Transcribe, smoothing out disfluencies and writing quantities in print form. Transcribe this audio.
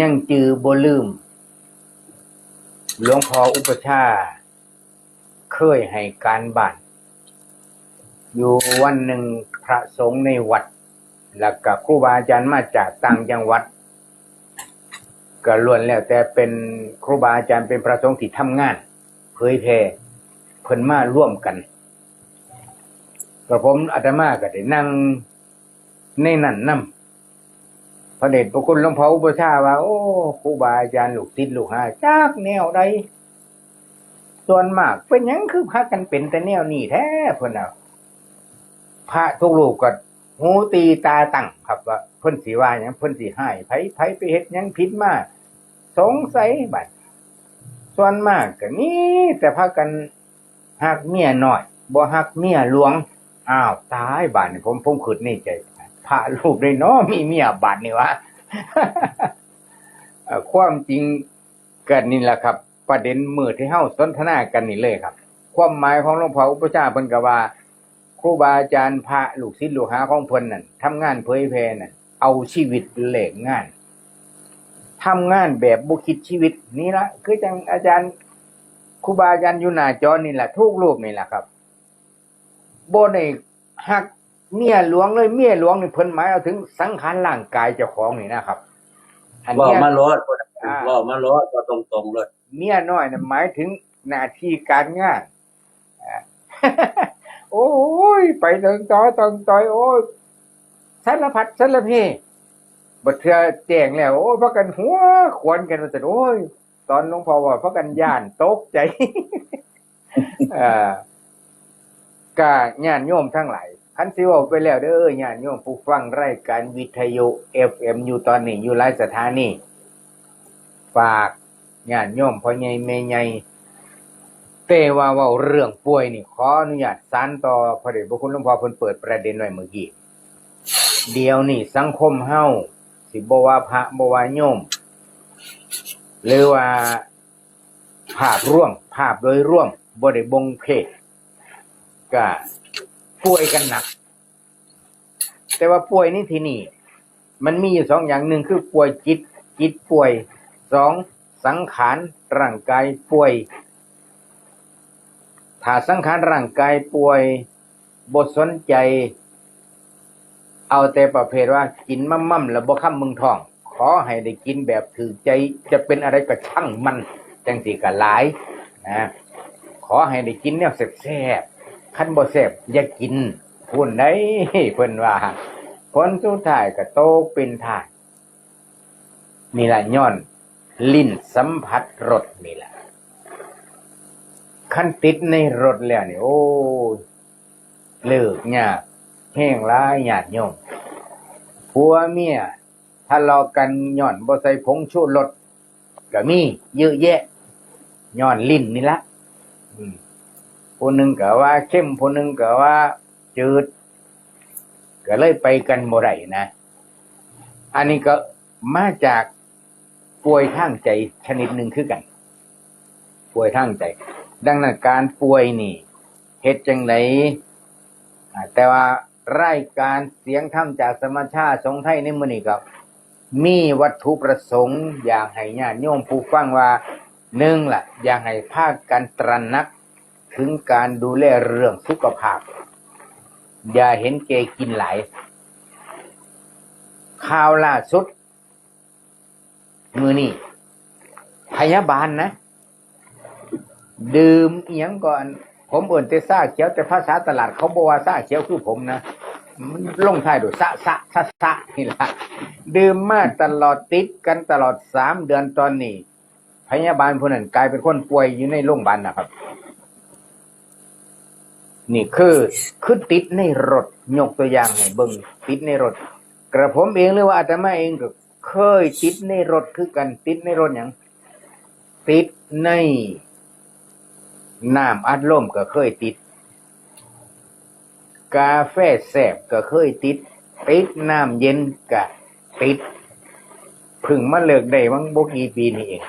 ยังจือบ่ลืมหลวงพ่ออุปชาเคยให้การบ้านอยู่วันหนึ่งพระสงฆ์ในวัดแล้วก็ครูบาอาจารย์มาจากต่างจังหวัดก็ล้วนแล้วแต่เป็นครูบาอาจารย์เป็นพระสงฆ์ที่ทำงานเผยแผ่เพิ่นมาร่วมกันกระผมอาตมาก็ได้นั่งในนั้นนำพระเดชพระคุณหลวงพ่ออุปชาว่าโอ้ครูบาอาจารย์ลูกศิษย์ลูกหาจากแนวใดส่วนมากเป็นหยังคือพากันเป็นแต่แนวนี้แท้เพิ่นน่ะพระทุกรูปก็หูตีตาตั้งครับว่าเพิ่นสิว่าหยังเพิ่นสิให้ไผไปเฮ็ดหยังผิดมาสงสัยบัดส่วนมากก็นี่แต่พากันฮักเมียน้อยบ่ฮักเมียหลวงอ้าวตายบาดนี่ผมคิดในใจพระรูปได้เนาะมีเมียบาดนี่วะ ความจริงก็นี่แหละครับประเด็นมื้อที่เฮาสนทนากันนี่เลยครับความหมายของหลวงพ่ออุปชาเพิ่นก็ว่าครูบาอาจารย์พระลูกศิษย์ลูกหาของเพิ่นนั่นทำงานเผยแผ่นั่นเอาชีวิตแลกงานทำงานแบบบ่คิดชีวิตนี่ละคือจังอาจารย์ครูบาอาจารย์อยู่หน้าจอนี่แหละทุกรูปนี่แหละครับบ่ได้ฮักเมียหลวงเลยเมียหลวงนี่เพิ่นหมายเอาถึงสังขารร่างกายเจ้าของนี่นะครับอัน ว่า เนี้ย มาโลดว่ามาโลดก็ตรงๆเลย เมียน้อยน่ะหมายถึงหน้าที่การงานโอ้ยไปตองต่อยโอ้ยสารพัดสารเพบัดเทื่อแจ้งแล้วโอ้ยพากันหัวขวนกันว่าซั่นโอ้ยตอนหลวงพ่อว่าพากันย่านตกใจ ก็ญาติโยมทั้งหลายคันสิเว้าไปแล้วเด้อญาติโยมผู้ฟังรายการวิทยุ FM อยู่ตอนนี้อยู่หลายสถานีฝากญาติโยมพ่อใหญ่แม่ใหญ่แต่ว่าเว้าเรื่องป่วยนี่ขออนุญาตสานต่อพระเดชพระคุณหลวงพ่อเพิ่นเปิดประเด็นไว้เมื่อกี้เดี๋ยวนี้สังคมเฮาสิบ่ว่าพระบ่ว่าโยมหรือว่าภาพรวมภาพโดยรวมบ่ได้บ่งเพศก็ป่วยกันหนักแต่ว่าป่วยนี่ที่นี่มันมีอยู่สองอย่างหนึ่งคือป่วยจิตป่วยสองสังขารร่างกายป่วยถ้าสังขารร่างกายป่วยบ่สนใจเอาแต่ประเภทว่ากินมั่มๆแล้วบ่ค้ำมึงท้องขอให้ได้กินแบบถือใจจะเป็นอะไรก็ช่างมันจังสิก็หลายนะขอให้ได้กินแนวแซ่บๆคันบ่แซ่บอย่ากินพูดได้เพิ่นว่าผลสุดท้ายก็โตเป็นทาสนี่ล่ะย้อนลิ้นสัมผัสรสนี่ล่ะคันติดในรถแล้วนี่โอ้เลิกยากแห้งหลายญาติโยมผัวเมียทะเลาะกันย้อนบ่ใส่ผงชูรสก็มีเยอะแยะย้อนลิ้นนี่ละผู้หนึ่งก็ว่าเข้มผู้หนึ่งก็ว่าจืดก็เลยไปกันบ่ได้นะอันนี้ก็มาจากป่วยทางใจชนิดหนึ่งคือกันป่วยทางใจดังนั้นการป่วยนี่เฮ็ดจังไดแต่ว่ารายการเสียงธรรมจากสมชาสงฆ์ไทยในมื้อนี้ก็มีวัตถุประสงค์อยากให้ญาติโยมผู้ฟังว่าหนึ่งล่ะอยากให้พากันตระหนักถึงการดูแลเรื่องสุขภาพอย่าเห็นแก่กินหลายข่าวล่าสุดมื้อนี้พยาบาลนะดื่มเอียงก่อนผมเอิ้นแต่ซ่าเขียวแต่ภาษาตลาดเขาบอกว่าซ่าเขียวคือผมนะมันลงท้ายด้วยสะนี่ล่ะดื่มมาตลอดติดกันตลอด3 เดือนตอนนี้พยาบาลผู้นั้นกลายเป็นคนป่วยอยู่ในโรงพยาบาลนะครับนี่คือติดในรถยกตัวอย่างให้เบิ่งติดในรถกระผมเองหรือว่าอาตมาเองก็เคยติดในรถคือกันติดในรถหยังติดในน้ำอัดลมก็เคยติดกาแฟแซ่บก็เคยติดน้ำเย็นก็ติดพึ่งมาเลิกได้มั้งบ่กี่ปีนี่เอง